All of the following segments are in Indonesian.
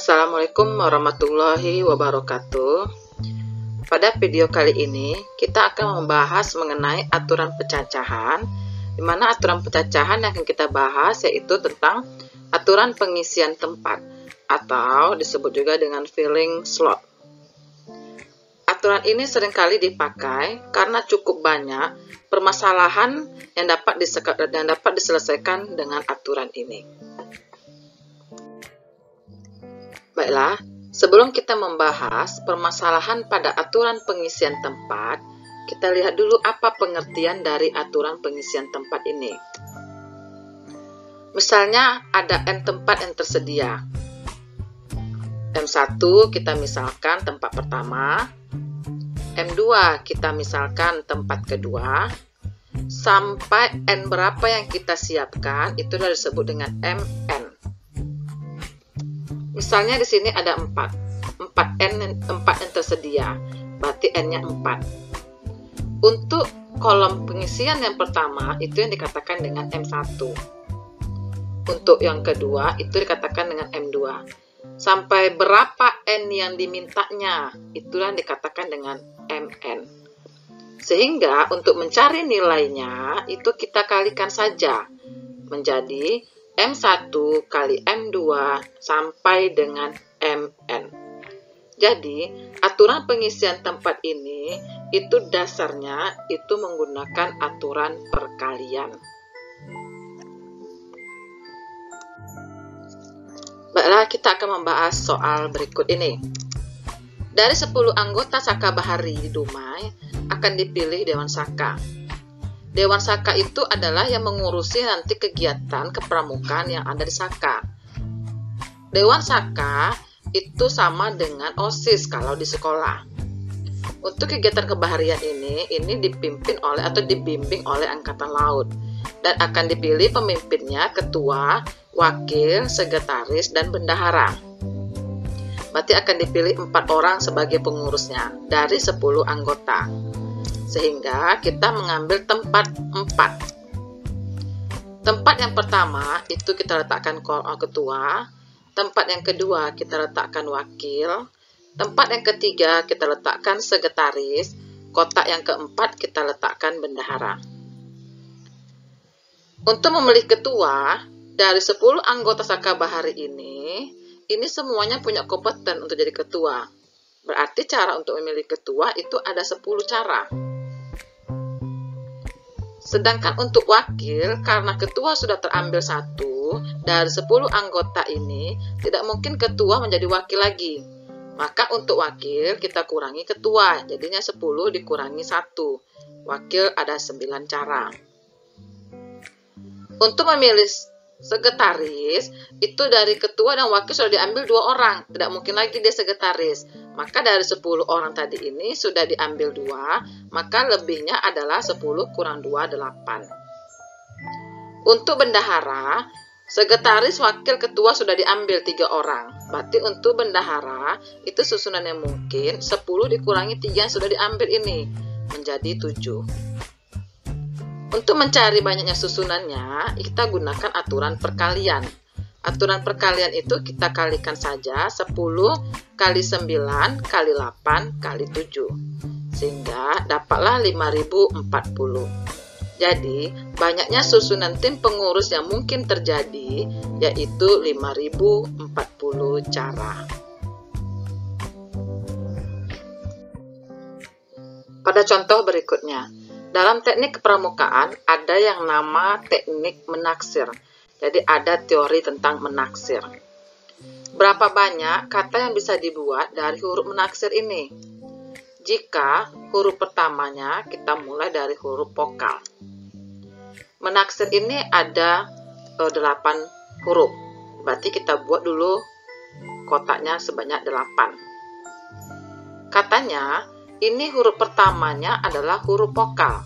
Assalamualaikum warahmatullahi wabarakatuh. Pada video kali ini kita akan membahas mengenai aturan pencacahan, di mana aturan pencacahan yang akan kita bahas yaitu tentang aturan pengisian tempat atau disebut juga dengan filling slot. Aturan ini seringkali dipakai karena cukup banyak permasalahan yang dapat diselesaikan dengan aturan ini. Baiklah, sebelum kita membahas permasalahan pada aturan pengisian tempat, kita lihat dulu apa pengertian dari aturan pengisian tempat ini. Misalnya ada N tempat yang tersedia. M1 kita misalkan tempat pertama, M2 kita misalkan tempat kedua, sampai N berapa yang kita siapkan itu sudah disebut dengan MN. Misalnya di sini ada 4 yang tersedia, berarti N-nya 4. Untuk kolom pengisian yang pertama, itu yang dikatakan dengan M1. Untuk yang kedua, itu dikatakan dengan M2. Sampai berapa N yang dimintanya, itulah yang dikatakan dengan MN. Sehingga untuk mencari nilainya, itu kita kalikan saja menjadi M1 kali M2 sampai dengan MN. Jadi, aturan pengisian tempat ini itu dasarnya itu menggunakan aturan perkalian. Baiklah, kita akan membahas soal berikut ini. Dari 10 anggota Saka Bahari di Dumai akan dipilih Dewan Saka. Dewan Saka itu adalah yang mengurusi nanti kegiatan kepramukaan yang ada di Saka. Dewan Saka itu sama dengan OSIS kalau di sekolah. Untuk kegiatan kebaharian ini dipimpin oleh atau dibimbing oleh Angkatan Laut dan akan dipilih pemimpinnya ketua, wakil, sekretaris, dan bendahara. Berarti akan dipilih 4 orang sebagai pengurusnya dari 10 anggota. Sehingga kita mengambil tempat 4. Tempat yang pertama itu kita letakkan ketua, tempat yang kedua kita letakkan wakil, tempat yang ketiga kita letakkan sekretaris, kotak yang keempat kita letakkan bendahara. Untuk memilih ketua, dari 10 anggota Saka Bahari ini semuanya punya kompeten untuk jadi ketua. Berarti cara untuk memilih ketua itu ada 10 cara. Sedangkan untuk wakil, karena ketua sudah terambil 1, dari 10 anggota ini, tidak mungkin ketua menjadi wakil lagi. Maka untuk wakil, kita kurangi ketua, jadinya 10 dikurangi 1. Wakil ada 9 cara. Untuk memilih sekretaris, itu dari ketua dan wakil sudah diambil 2 orang. Tidak mungkin lagi dia sekretaris. Maka dari 10 orang tadi ini sudah diambil 2, maka lebihnya adalah 10 kurang 2, 8. Untuk bendahara, sekretaris, wakil, ketua sudah diambil 3 orang. Berarti untuk bendahara, itu susunan yang mungkin 10 dikurangi 3 yang sudah diambil ini, menjadi 7. Untuk mencari banyaknya susunannya, kita gunakan aturan perkalian. Aturan perkalian itu kita kalikan saja 10 kali 9 kali 8 kali 7. Sehingga dapatlah 5040. Jadi, banyaknya susunan tim pengurus yang mungkin terjadi yaitu 5040 cara. Pada contoh berikutnya, dalam teknik kepramukaan ada yang nama teknik menaksir. Jadi ada teori tentang menaksir. Berapa banyak kata yang bisa dibuat dari huruf menaksir ini? Jika huruf pertamanya kita mulai dari huruf vokal. Menaksir ini ada 8 huruf. Berarti kita buat dulu kotaknya sebanyak 8. Katanya, ini huruf pertamanya adalah huruf vokal.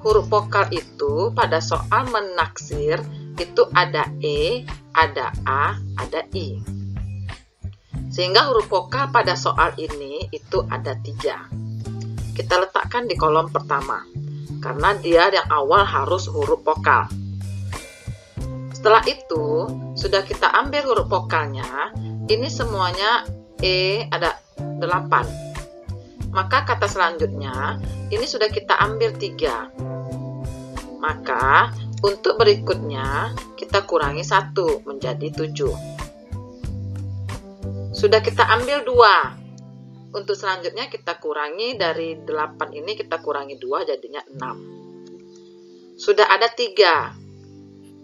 Huruf vokal itu pada soal menaksir itu ada E, ada A, ada I. Sehingga huruf vokal pada soal ini itu ada 3. Kita letakkan di kolom pertama, karena dia yang awal harus huruf vokal. Setelah itu, sudah kita ambil huruf vokalnya, ini semuanya E ada 8. Maka kata selanjutnya, ini sudah kita ambil 3. Maka, untuk berikutnya, kita kurangi 1 menjadi 7. Sudah kita ambil 2. Untuk selanjutnya kita kurangi dari 8 ini, kita kurangi 2 jadinya 6. Sudah ada 3.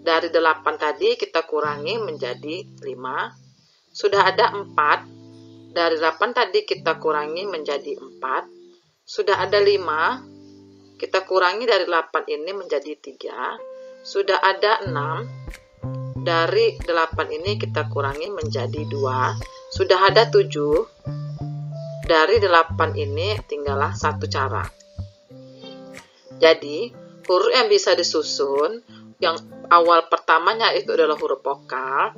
Dari 8 tadi kita kurangi menjadi 5. Sudah ada 4. Dari 8 tadi kita kurangi menjadi 4. Sudah ada 5. Kita kurangi dari 8 ini menjadi 3. Sudah ada 6. Dari 8 ini kita kurangi menjadi 2. Sudah ada 7. Dari 8 ini tinggallah 1 cara. Jadi, huruf yang bisa disusun, yang awal pertamanya itu adalah huruf vokal,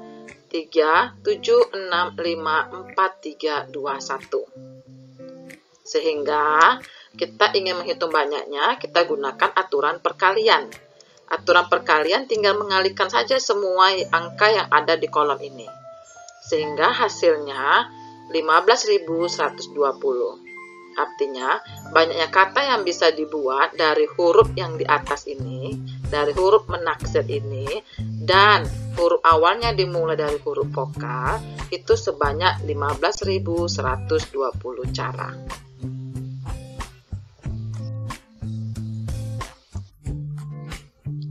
3, 7, 6, 5, 4, 3, 2, 1. Sehingga kita ingin menghitung banyaknya, kita gunakan aturan perkalian. Aturan perkalian tinggal mengalihkan saja semua angka yang ada di kolom ini. Sehingga hasilnya 15.120. Artinya, banyaknya kata yang bisa dibuat dari huruf yang di atas ini, dari huruf menaksir ini, dan huruf awalnya dimulai dari huruf vokal, itu sebanyak 15.120 cara.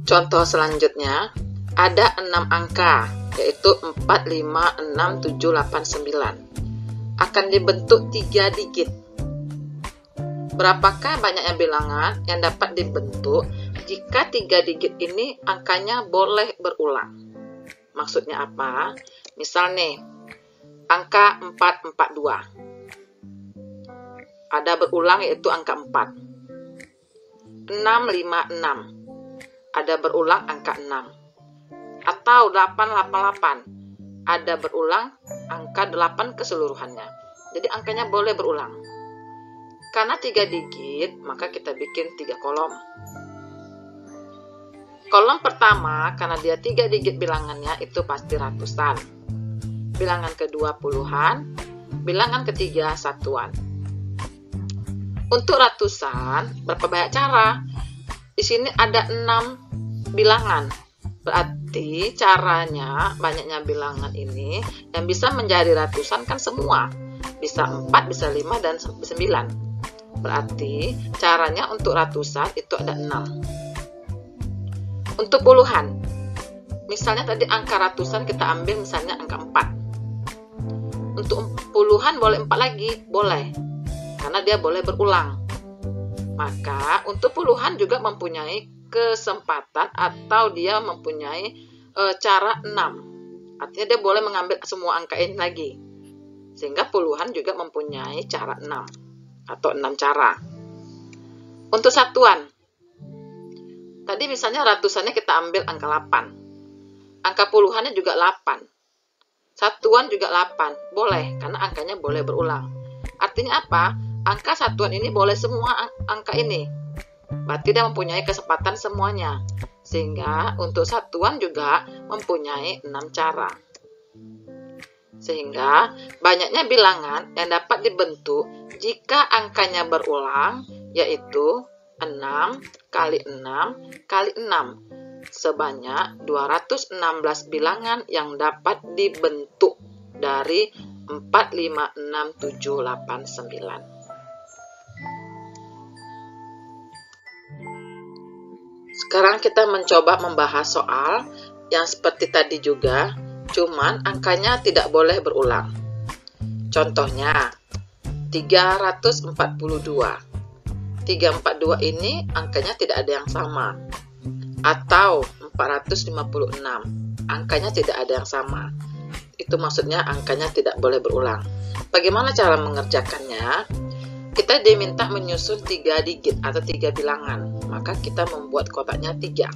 Contoh selanjutnya, ada 6 angka, yaitu 4, 5, 6, 7, 8, 9. Akan dibentuk 3 digit. Berapakah banyaknya bilangan yang dapat dibentuk jika 3 digit ini angkanya boleh berulang? Maksudnya apa? Misal nih, angka 442. Ada berulang yaitu angka 4. 656. Ada berulang angka 6. Atau 888. Ada berulang angka 8 keseluruhannya. Jadi angkanya boleh berulang. Karena 3 digit, maka kita bikin 3 kolom. Kolom pertama, karena dia 3 digit bilangannya, itu pasti ratusan. Bilangan kedua puluhan, bilangan ketiga satuan. Untuk ratusan, berapa banyak cara? Di sini ada 6 bilangan. Berarti caranya, banyaknya bilangan ini, yang bisa menjadi ratusan kan semua. Bisa 4, bisa 5, dan 9. Berarti caranya untuk ratusan itu ada 6. Untuk puluhan, misalnya tadi angka ratusan kita ambil misalnya angka 4. Untuk puluhan boleh 4 lagi? Boleh, karena dia boleh berulang. Maka untuk puluhan juga mempunyai kesempatan atau dia mempunyai cara 6. Artinya dia boleh mengambil semua angka ini lagi. Sehingga puluhan juga mempunyai cara 6. Atau 6 cara. Untuk satuan, tadi misalnya ratusannya kita ambil angka 8. Angka puluhannya juga 8. Satuan juga 8. Boleh, karena angkanya boleh berulang. Artinya apa? Angka satuan ini boleh semua angka ini. Berarti dia mempunyai kesempatan semuanya. Sehingga untuk satuan juga mempunyai 6 cara. Sehingga banyaknya bilangan yang dapat dibentuk jika angkanya berulang, yaitu 6 kali 6 kali 6, sebanyak 216 bilangan yang dapat dibentuk dari 4, 5, 6, 7, 8, 9. Sekarang kita mencoba membahas soal yang seperti tadi juga, cuman angkanya tidak boleh berulang. Contohnya, 342. 342 ini angkanya tidak ada yang sama. Atau 456, angkanya tidak ada yang sama. Itu maksudnya angkanya tidak boleh berulang. Bagaimana cara mengerjakannya? Kita diminta menyusun 3 digit atau 3 bilangan. Maka kita membuat kotaknya 3.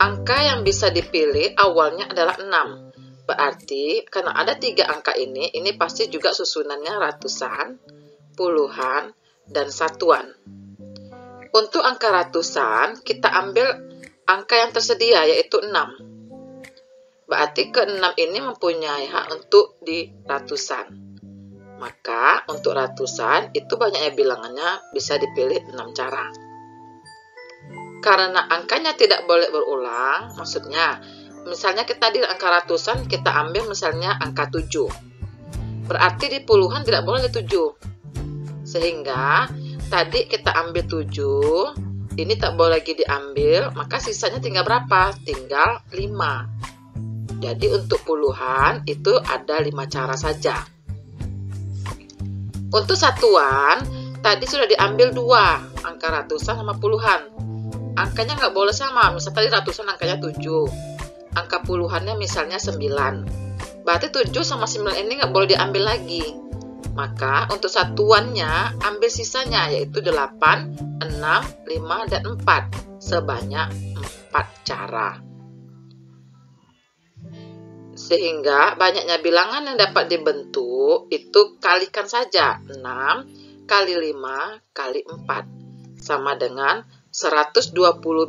Angka yang bisa dipilih awalnya adalah 6. Berarti karena ada 3 angka ini pasti juga susunannya ratusan, puluhan, dan satuan. Untuk angka ratusan, kita ambil angka yang tersedia, yaitu 6. Berarti ke-6 ini mempunyai hak untuk di ratusan. Maka untuk ratusan itu banyaknya bilangannya bisa dipilih 6 cara. Karena angkanya tidak boleh berulang, maksudnya misalnya kita di angka ratusan kita ambil misalnya angka 7. Berarti di puluhan tidak boleh 7. Sehingga tadi kita ambil 7, ini tak boleh lagi diambil, maka sisanya tinggal berapa? Tinggal 5. Jadi untuk puluhan itu ada 5 cara saja. Untuk satuan, tadi sudah diambil 2, angka ratusan sama puluhan. Angkanya nggak boleh sama, misalnya tadi ratusan angkanya 7, angka puluhannya misalnya 9. Berarti 7 sama 9 ini nggak boleh diambil lagi. Maka untuk satuannya, ambil sisanya, yaitu 8, 6, 5, dan 4. Sebanyak 4 cara. Sehingga banyaknya bilangan yang dapat dibentuk itu kalikan saja 6 kali 5 kali 4 sama dengan 120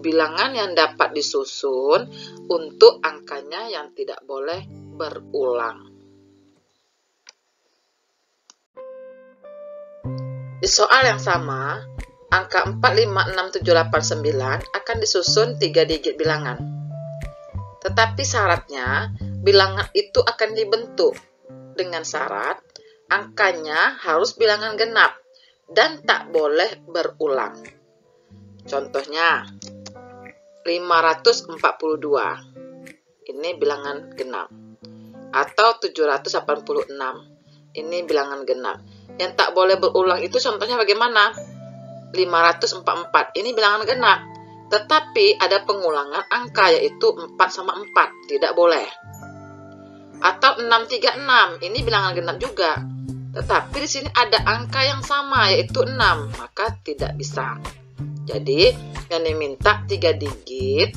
bilangan yang dapat disusun untuk angkanya yang tidak boleh berulang. Di soal yang sama, angka 4, 5, 6, 7, 8, 9 akan disusun 3 digit bilangan. Tetapi syaratnya bilangan itu akan dibentuk dengan syarat angkanya harus bilangan genap dan tak boleh berulang. Contohnya 542, ini bilangan genap, atau 786, ini bilangan genap. Yang tak boleh berulang itu contohnya bagaimana? 544, ini bilangan genap, tetapi ada pengulangan angka, yaitu 4 sama 4, tidak boleh. Atau 636, ini bilangan genap juga, tetapi di sini ada angka yang sama, yaitu 6, maka tidak bisa. Jadi yang diminta 3 digit,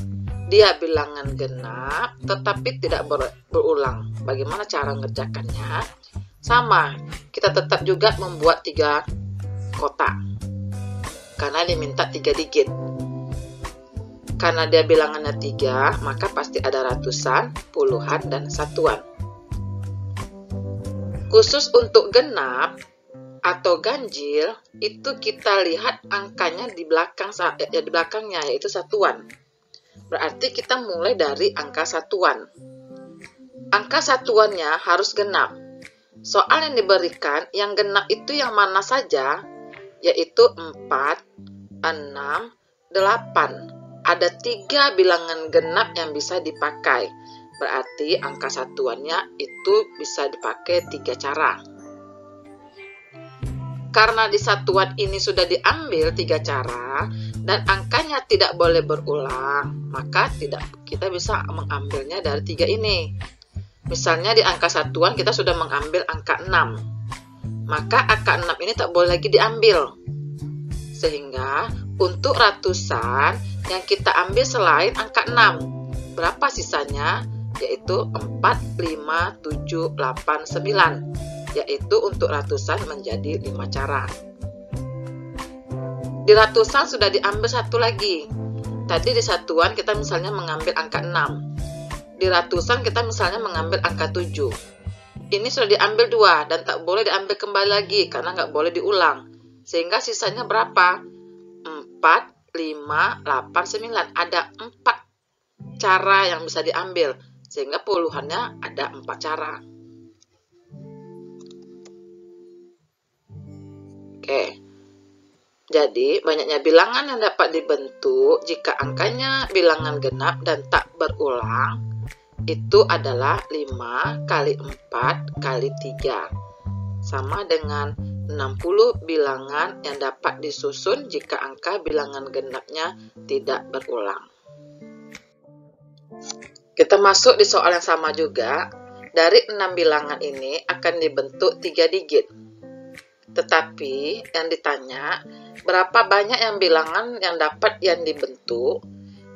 dia bilangan genap tetapi tidak berulang. Bagaimana cara mengerjakannya? Sama, kita tetap juga membuat 3 kotak karena diminta 3 digit. Karena dia bilangannya 3, maka pasti ada ratusan, puluhan, dan satuan. Khusus untuk genap atau ganjil, itu kita lihat angkanya di belakangnya, yaitu satuan. Berarti kita mulai dari angka satuan. Angka satuannya harus genap. Soal yang diberikan, yang genap itu yang mana saja, yaitu 4, 6, 8. Ada 3 bilangan genap yang bisa dipakai. Berarti angka satuannya itu bisa dipakai 3 cara. Karena di satuan ini sudah diambil 3 cara dan angkanya tidak boleh berulang, maka kita bisa mengambilnya dari 3 ini. Misalnya di angka satuan kita sudah mengambil angka 6, maka angka 6 ini tak boleh lagi diambil. Sehingga untuk ratusan yang kita ambil selain angka 6, berapa sisanya? Yaitu 4, 5, 7, 8, 9. Yaitu untuk ratusan menjadi 5 cara. Di ratusan sudah diambil 1 lagi. Tadi di satuan kita misalnya mengambil angka 6. Di ratusan kita misalnya mengambil angka 7. Ini sudah diambil 2 dan tak boleh diambil kembali lagi karena nggak boleh diulang. Sehingga sisanya berapa? 4, 5, 8, 9. Ada 4 cara yang bisa diambil. Sehingga puluhannya ada 4 cara. Oke, jadi banyaknya bilangan yang dapat dibentuk jika angkanya bilangan genap dan tak berulang itu adalah 5 kali 4 kali 3 sama dengan 60 bilangan yang dapat disusun jika angka bilangan genapnya tidak berulang. Kita masuk di soal yang sama juga. Dari 6 bilangan ini akan dibentuk 3 digit. Tetapi yang ditanya, berapa banyak yang bilangan yang dapat yang dibentuk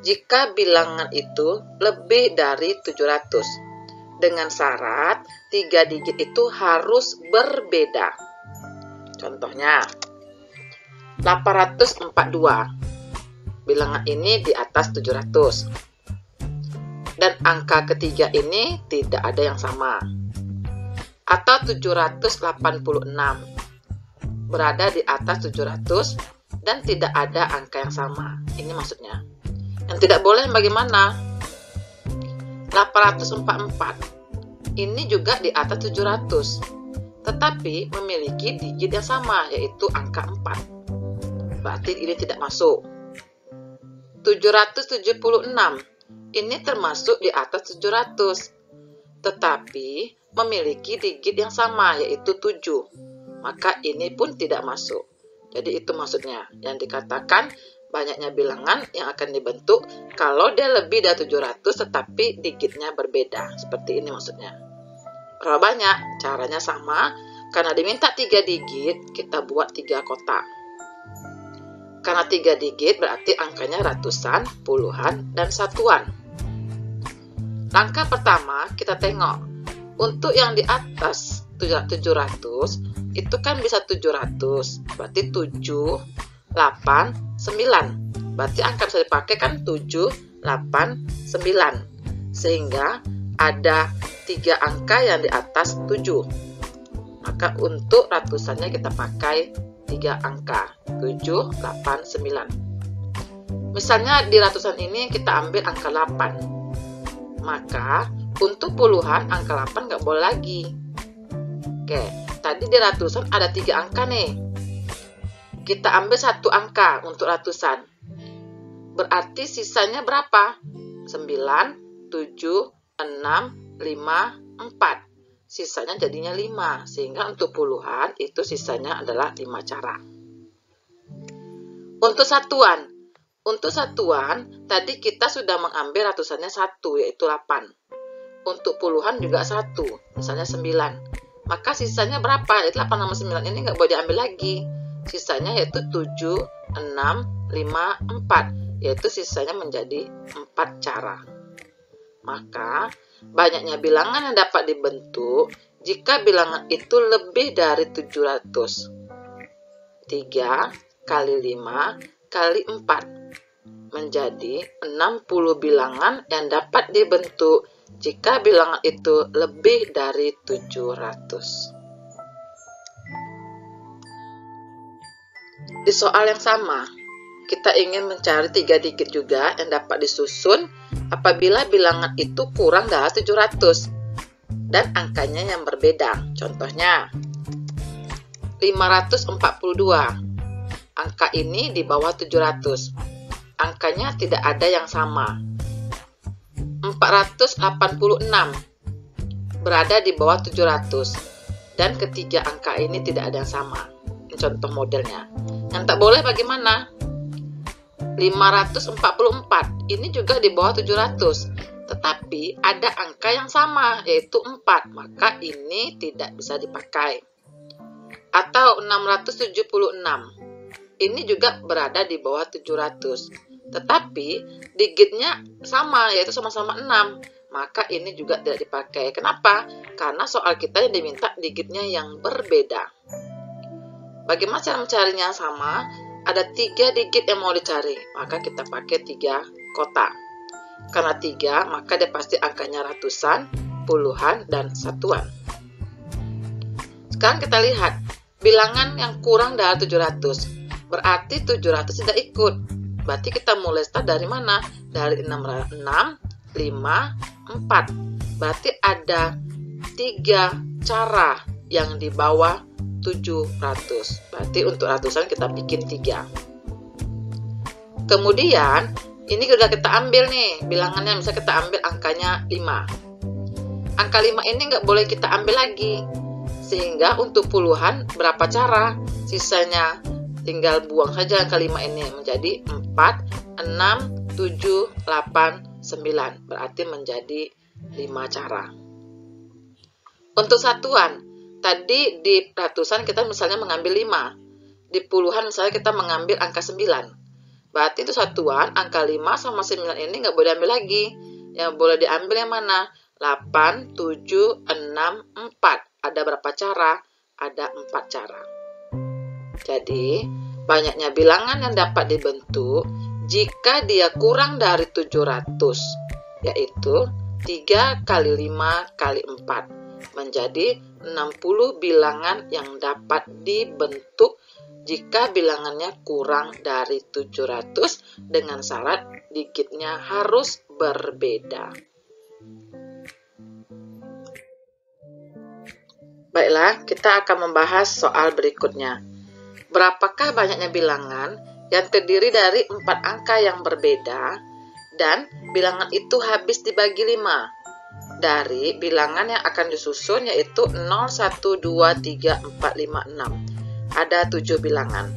jika bilangan itu lebih dari 700. Dengan syarat 3 digit itu harus berbeda. Contohnya 842. bilangan ini di atas 700. Dan angka ketiga ini tidak ada yang sama. Atau 786 berada di atas 700 dan tidak ada angka yang sama. Ini maksudnya. Yang tidak boleh bagaimana? 844 ini juga di atas 700, tetapi memiliki digit yang sama, yaitu angka 4. Berarti ini tidak masuk. 776 ini termasuk di atas 700, tetapi memiliki digit yang sama, yaitu 7. Maka ini pun tidak masuk. Jadi itu maksudnya yang dikatakan banyaknya bilangan yang akan dibentuk kalau dia lebih dari 700 tetapi digitnya berbeda. Seperti ini maksudnya. Berapa banyak? Caranya sama. Karena diminta 3 digit, kita buat 3 kotak. Karena 3 digit berarti angkanya ratusan, puluhan, dan satuan. Langkah pertama kita tengok. Untuk yang di atas 700 itu kan bisa 700, berarti 7, 8, 9. Berarti angka bisa dipakai kan 7, 8, 9. Sehingga ada 3 angka yang di atas 7. Maka untuk ratusannya kita pakai 3 angka, 7, 8, 9. Misalnya di ratusan ini kita ambil angka 8. Maka untuk puluhan angka 8 nggak boleh lagi. Oke, tadi di ratusan ada 3 angka nih. Kita ambil 1 angka untuk ratusan. Berarti sisanya berapa? 9, 7, 6, 5, 4. Sisanya jadinya 5. Sehingga untuk puluhan itu sisanya adalah 5 cara. Untuk satuan. Untuk satuan, tadi kita sudah mengambil ratusannya 1, yaitu 8. Untuk puluhan juga 1, misalnya 9. Maka sisanya berapa? Yaitu 8 sama 9 ini nggak boleh diambil lagi. Sisanya yaitu 7, 6, 5, 4. Yaitu sisanya menjadi 4 cara. Maka banyaknya bilangan yang dapat dibentuk jika bilangan itu lebih dari 700. 3 kali 5 kali 4. Menjadi 60 bilangan yang dapat dibentuk jika bilangan itu lebih dari 700. Di soal yang sama, kita ingin mencari 3 digit juga yang dapat disusun apabila bilangan itu kurang dari 700 dan angkanya yang berbeda. Contohnya, 542. Angka ini di bawah 700. Angkanya tidak ada yang sama. 486 berada di bawah 700 dan ketiga angka ini tidak ada yang sama. Ini contoh modelnya. Yang tak boleh bagaimana? 544 ini juga di bawah 700, tetapi ada angka yang sama yaitu 4, maka ini tidak bisa dipakai. Atau 676 ini juga berada di bawah 700, tetapi digitnya sama, yaitu sama-sama 6. Maka ini juga tidak dipakai. Kenapa? Karena soal kita yang diminta digitnya yang berbeda. Bagaimana cara mencarinya sama? Ada 3 digit yang mau dicari. Maka kita pakai 3 kotak. Karena 3, maka dia pasti angkanya ratusan, puluhan, dan satuan. Sekarang kita lihat. Bilangan yang kurang dari 700. Berarti 700 tidak ikut. Berarti kita mulai start dari mana? Dari 6, 5, 4. Berarti ada 3 cara yang di bawah 700. Berarti untuk ratusan kita bikin 3. Kemudian, ini sudah kita ambil nih bilangannya. Misalnya kita ambil angkanya 5. Angka 5 ini nggak boleh kita ambil lagi. Sehingga untuk puluhan berapa cara? Sisanya tinggal buang saja angka 5 ini menjadi 4, 6, 7, 8, 9. Berarti menjadi 5 cara. Untuk satuan, tadi di ratusan kita misalnya mengambil 5. Di puluhan misalnya kita mengambil angka 9. Berarti itu satuan, angka 5 sama 9 ini nggak boleh diambil lagi. Yang boleh diambil yang mana? 8, 7, 6, 4. Ada berapa cara? Ada 4 cara. Jadi, banyaknya bilangan yang dapat dibentuk jika dia kurang dari 700, yaitu 3 kali 5 kali 4, menjadi 60 bilangan yang dapat dibentuk jika bilangannya kurang dari 700 dengan syarat digitnya harus berbeda. Baiklah, kita akan membahas soal berikutnya. Berapakah banyaknya bilangan yang terdiri dari 4 angka yang berbeda dan bilangan itu habis dibagi 5 dari bilangan yang akan disusun, yaitu 0, 1, 2, 3, 4, 5, 6. Ada 7 bilangan.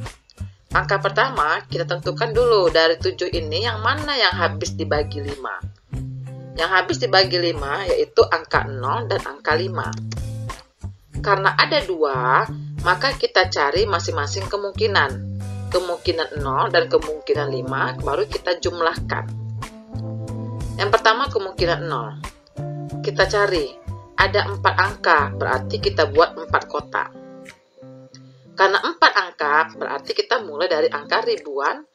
Angka pertama kita tentukan dulu dari 7 ini yang mana yang habis dibagi 5. Yang habis dibagi 5 yaitu angka 0 dan angka 5. Karena ada 2, maka kita cari masing-masing kemungkinan. Kemungkinan 0 dan kemungkinan 5 baru kita jumlahkan. Yang pertama kemungkinan 0. Kita cari, ada 4 angka, berarti kita buat 4 kotak. Karena 4 angka, berarti kita mulai dari angka ribuan,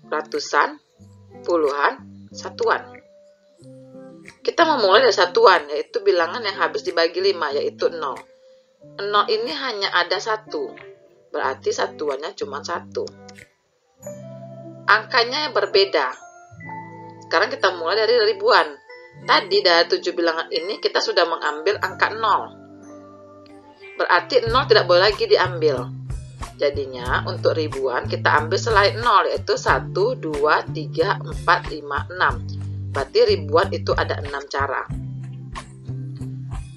ratusan, puluhan, satuan. Kita memulai dari satuan, yaitu bilangan yang habis dibagi 5, yaitu 0. 0 ini hanya ada 1, berarti satuannya cuma 1. Angkanya berbeda. Sekarang kita mulai dari ribuan. Tadi dari 7 bilangan ini kita sudah mengambil angka 0. Berarti 0 tidak boleh lagi diambil. Jadinya untuk ribuan kita ambil selain 0, yaitu 1, 2, 3, 4, 5, 6. Berarti ribuan itu ada 6 cara.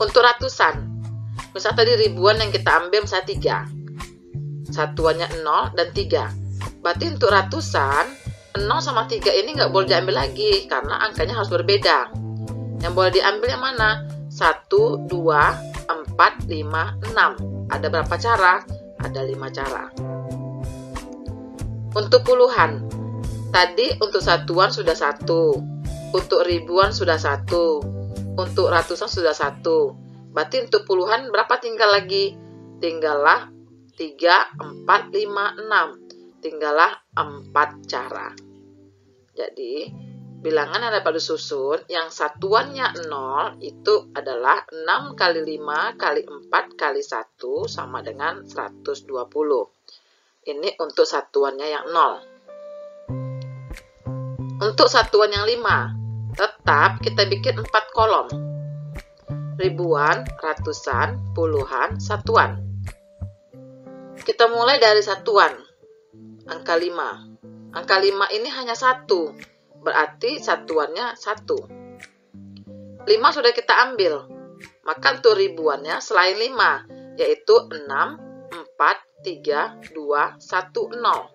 Untuk ratusan, misal tadi ribuan yang kita ambil misalnya 3. Satuannya 0 dan 3. Berarti untuk ratusan, 0 sama 3 ini nggak boleh diambil lagi karena angkanya harus berbeda. Yang boleh diambil yang mana? 1, 2, 4, 5, 6. Ada berapa cara? Ada 5 cara. Untuk puluhan, tadi untuk satuan sudah 1. Untuk ribuan sudah 1, untuk ratusan sudah 1. Berarti untuk puluhan berapa tinggal lagi? Tinggallah 3, 4, 5, 6. Tinggallah 4 cara. Jadi, bilangan yang dapat disusun yang satuannya 0 itu adalah 6 kali 5 kali 4 kali 1 sama dengan 120. Ini untuk satuannya yang 0. Untuk satuan yang 5, tetap kita bikin 4 kolom. Ribuan, ratusan, puluhan, satuan. Kita mulai dari satuan. Angka 5. Angka 5 ini hanya 1. Berarti satuannya 1. 5 sudah kita ambil. Maka untuk ribuannya selain 5, yaitu 6, 4, 3, 2, 1, 0.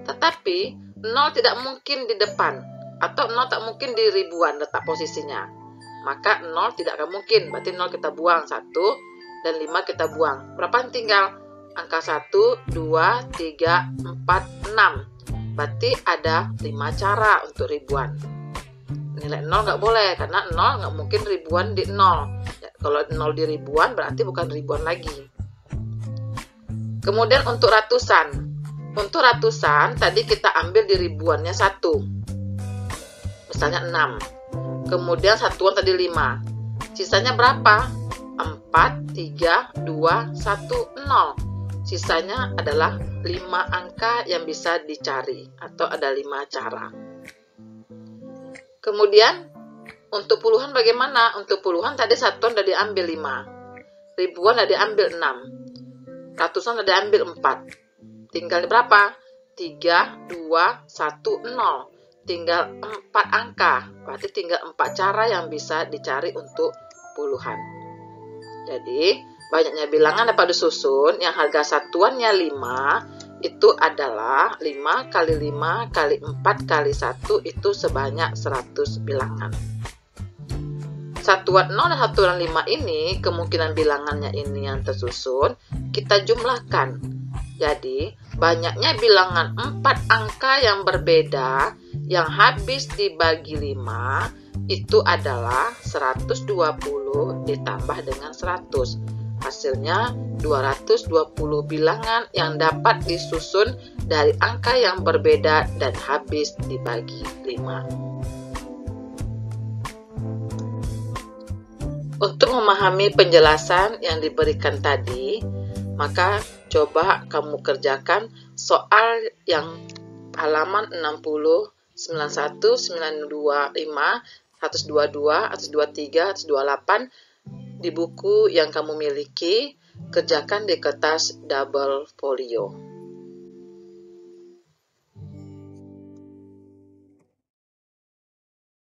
Tetapi 0 tidak mungkin di depan. Atau 0 tak mungkin di ribuan letak posisinya. Maka 0 tidak akan mungkin. Berarti 0 kita buang 1 dan 5 kita buang. Berapa yang tinggal? Angka 1, 2, 3, 4, 6. Berarti ada 5 cara untuk ribuan. Nilai 0 nggak boleh karena 0 nggak mungkin ribuan di 0. Kalau 0 di ribuan berarti bukan ribuan lagi. Kemudian untuk ratusan. Untuk ratusan tadi kita ambil di ribuannya 1. Misalnya 6. Kemudian satuan tadi 5. Sisanya berapa? 4, 3, 2, 1, 0. Sisanya adalah 5 angka yang bisa dicari atau ada 5 cara. Kemudian untuk puluhan bagaimana? Untuk puluhan tadi satuan sudah diambil 5. Ribuan sudah diambil 6. Ratusan sudah diambil 4. Tinggal berapa? 3, 2, 1, 0. Tinggal 4 angka, berarti tinggal 4 cara yang bisa dicari untuk puluhan. Jadi, banyaknya bilangan dapat disusun yang harga satuannya 5, itu adalah 5 kali 5 kali 4 kali 1 itu sebanyak 100 bilangan. Satuan 0 dan satuan 5 ini, kemungkinan bilangannya ini yang tersusun, kita jumlahkan. Jadi, banyaknya bilangan 4 angka yang berbeda yang habis dibagi 5 itu adalah 120 ditambah dengan 100. Hasilnya 220 bilangan yang dapat disusun dari angka yang berbeda dan habis dibagi 5. Untuk memahami penjelasan yang diberikan tadi, maka coba kamu kerjakan soal yang halaman 60, 91, 925, 122, 123, 128 di buku yang kamu miliki. Kerjakan di kertas double folio.